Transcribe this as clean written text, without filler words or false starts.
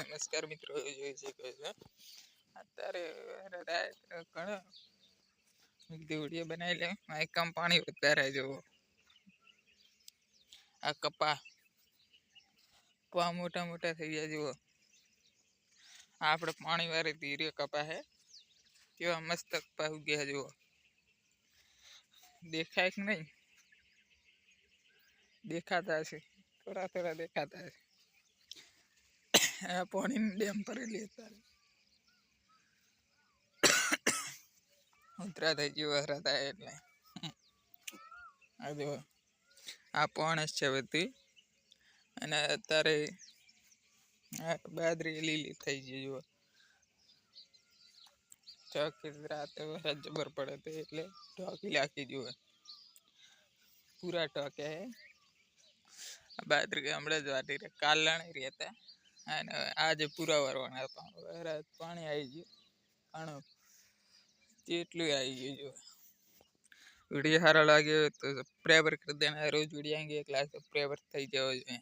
નમસ્કાર મિત્રો, જોઈ શકો છો અત્યારે ઘણો વિડીયો બનાવી લે એકમ પાણી વધારે જુઓ. આ કપા મોટા મોટા થઈ ગયા જુઓ. આપણે પાણી વાળી ધીરે કપા હે કેવા મસ્ત કપા ઉગ્યા જુઓ. દેખાય કે નહીં? દેખાતા હશે, થોડા થોડા દેખાતા હશે. પાણી ડેમ ભરેલી અત્યારે ઉતરા થઈ ગયું વરસાદ થાય એટલે આ જો આ પોણસ છે બધી. અને અત્યારે બાદરી લીલી થઈ ગઈ જુઓ. રાતે વરસાદ જબર પડે તો એટલે ઢોકી લાખી જુએ પૂરા ટોકે હે. બાદરી હમણાં જ વાટી રે કાલ લણી રહ્યા હતા અને આજે પૂરા વરવાના હતા. પાણી આવી ગયું ઘણું જેટલું આવી ગયું જો. वीडियो सारा लगे तो सब्सक्राइबर कर देना। रोज वीडियो आएंगे, एक लाख सब्सक्राइबर થઈ જવો જોઈએ.